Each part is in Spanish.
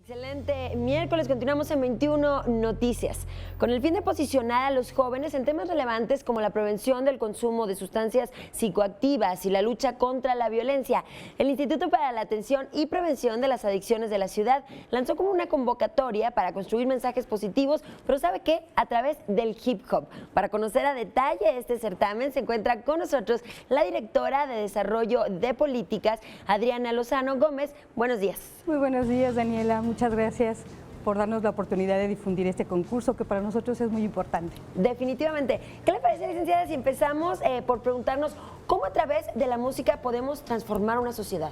Excelente miércoles, continuamos en 21 Noticias, con el fin de posicionar a los jóvenes en temas relevantes como la prevención del consumo de sustancias psicoactivas y la lucha contra la violencia. El Instituto para la Atención y Prevención de las Adicciones de la ciudad lanzó como una convocatoria para construir mensajes positivos, pero ¿sabe qué? A través del hip hop. Para conocer a detalle este certamen se encuentra con nosotros la directora de Desarrollo de Políticas, Adriana Lozano Gómez. Buenos días. Muy buenos días, Daniela. Muchas gracias por darnos la oportunidad de difundir este concurso que para nosotros es muy importante. Definitivamente. ¿Qué le parece, licenciada, si empezamos por preguntarnos cómo a través de la música podemos transformar una sociedad?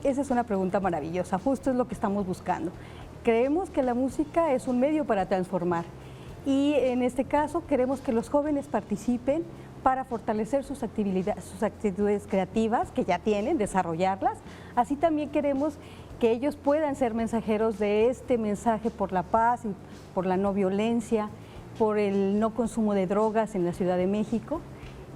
Esa es una pregunta maravillosa, justo es lo que estamos buscando. Creemos que la música es un medio para transformar y en este caso queremos que los jóvenes participen para fortalecer sus actitudes creativas que ya tienen, desarrollarlas. Así también queremos que ellos puedan ser mensajeros de este mensaje por la paz, por la no violencia, por el no consumo de drogas en la Ciudad de México.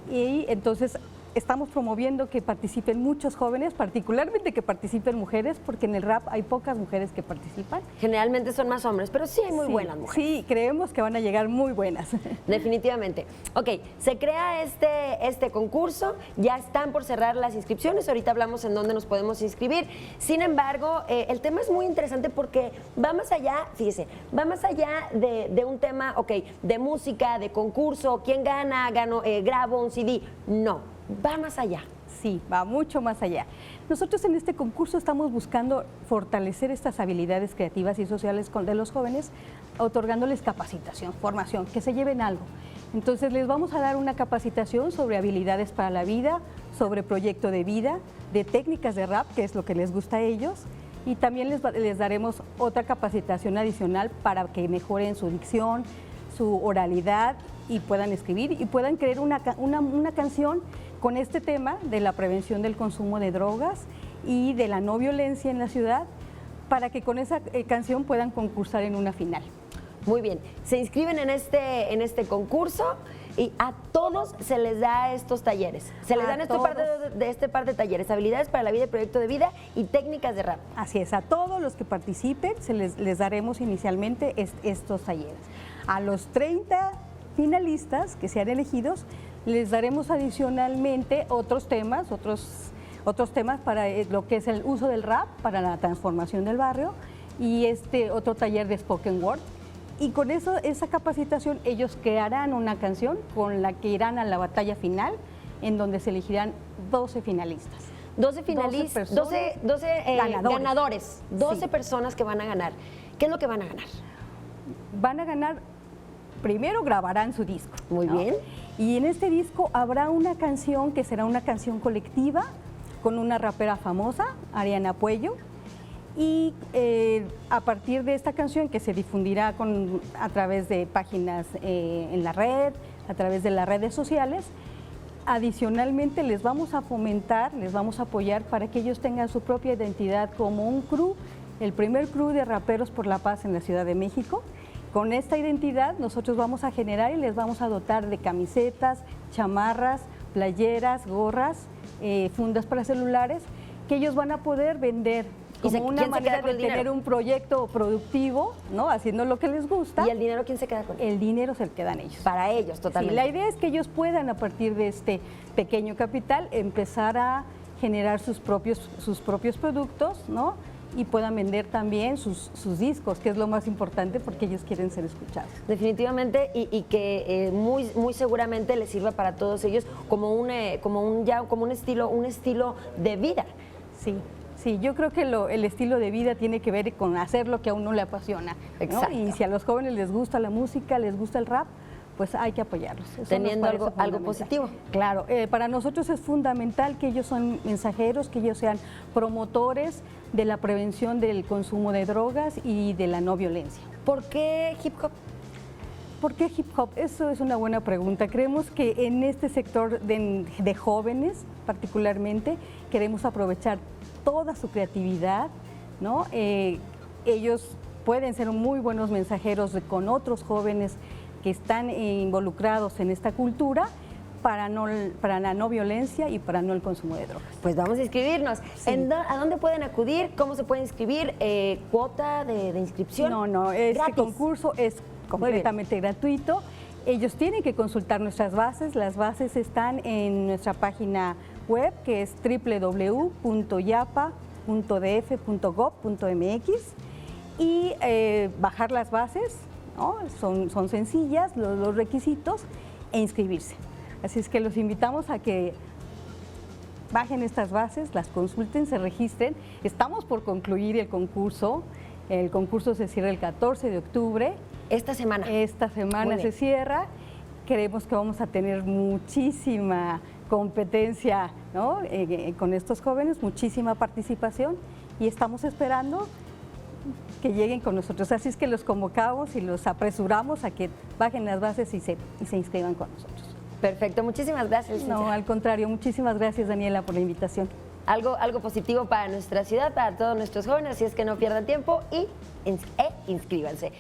Y entonces estamos promoviendo que participen muchos jóvenes, particularmente que participen mujeres, porque en el rap hay pocas mujeres que participan. Generalmente son más hombres, pero sí hay muy buenas mujeres. Sí, creemos que van a llegar muy buenas. Definitivamente. Ok, se crea este concurso, ya están por cerrar las inscripciones, ahorita hablamos en dónde nos podemos inscribir. Sin embargo, el tema es muy interesante porque va más allá, fíjese, va más allá de un tema, ok, de música, de concurso, quién gana, grabo un CD. No. Va más allá. Sí, va mucho más allá. Nosotros en este concurso estamos buscando fortalecer estas habilidades creativas y sociales de los jóvenes, otorgándoles capacitación, formación, que se lleven algo. Entonces les vamos a dar una capacitación sobre habilidades para la vida, sobre proyecto de vida, de técnicas de rap, que es lo que les gusta a ellos, y también les daremos otra capacitación adicional para que mejoren su dicción, su oralidad y puedan escribir y puedan crear una canción con este tema de la prevención del consumo de drogas y de la no violencia en la ciudad, para que con esa canción puedan concursar en una final. Muy bien, se inscriben en este concurso y a todos se les da estos talleres. Se les dan este par de talleres, habilidades para la vida y proyecto de vida y técnicas de rap. Así es, a todos los que participen les daremos inicialmente estos talleres. A los 30 finalistas que sean elegidos, les daremos adicionalmente otros temas para lo que es el uso del rap para la transformación del barrio y otro taller de spoken word. Y con esa capacitación ellos crearán una canción con la que irán a la batalla final, en donde se elegirán 12 finalistas. 12 finalistas, 12 ganadores, 12 sí. Personas que van a ganar. ¿Qué es lo que van a ganar? Van a ganar, primero grabarán su disco. Muy bien. Y en este disco habrá una canción que será una canción colectiva con una rapera famosa, Ariana Puello. Y a partir de esta canción que se difundirá a través de páginas en la red, a través de las redes sociales, adicionalmente les vamos a fomentar, les vamos a apoyar para que ellos tengan su propia identidad como un crew, el primer crew de raperos por la paz en la Ciudad de México. Con esta identidad nosotros vamos a generar y les vamos a dotar de camisetas, chamarras, playeras, gorras, fundas para celulares, que ellos van a poder vender como una manera de tener un proyecto productivo, ¿no? Haciendo lo que les gusta. ¿Y el dinero quién se queda con él? El dinero se quedan ellos. Para ellos, totalmente. Sí, la idea es que ellos puedan, a partir de este pequeño capital, empezar a generar sus propios productos, ¿no? Y puedan vender también sus discos, que es lo más importante porque ellos quieren ser escuchados. Definitivamente, y que muy seguramente les sirva para todos ellos como un estilo de vida. Sí. Sí, yo creo que el estilo de vida tiene que ver con hacer lo que a uno le apasiona, ¿no? Exacto. Y si a los jóvenes les gusta la música, les gusta el rap, pues hay que apoyarlos. Eso teniendo algo positivo. Claro, para nosotros es fundamental que ellos son mensajeros, que ellos sean promotores de la prevención del consumo de drogas y de la no violencia. ¿Por qué hip hop? ¿Por qué hip hop? Eso es una buena pregunta. Creemos que en este sector de jóvenes, particularmente, queremos aprovechar toda su creatividad, ¿no? Ellos pueden ser muy buenos mensajeros con otros jóvenes que están involucrados en esta cultura, para la no violencia y para no el consumo de drogas. Pues vamos a inscribirnos. Sí. ¿A dónde pueden acudir? ¿Cómo se puede inscribir? ¿Cuota de inscripción? No, este Gratis. concurso es completamente gratuito. Ellos tienen que consultar nuestras bases. Las bases están en nuestra página web, que es www.yapa.df.gov.mx, y bajar las bases, ¿no? Son sencillas los requisitos, e inscribirse. Así es que los invitamos a que bajen estas bases, las consulten, se registren. Estamos por concluir el concurso. El concurso se cierra el 14 de octubre. Esta semana. Esta semana se cierra. Creemos que vamos a tener muchísima competencia, ¿no? Con estos jóvenes, muchísima participación, y estamos esperando que lleguen con nosotros. Así es que los convocamos y los apresuramos a que bajen las bases y se inscriban con nosotros. Perfecto, muchísimas gracias, licenciada. No, al contrario, muchísimas gracias, Daniela, por la invitación. Algo positivo para nuestra ciudad, para todos nuestros jóvenes, así es que no pierdan tiempo y inscríbanse.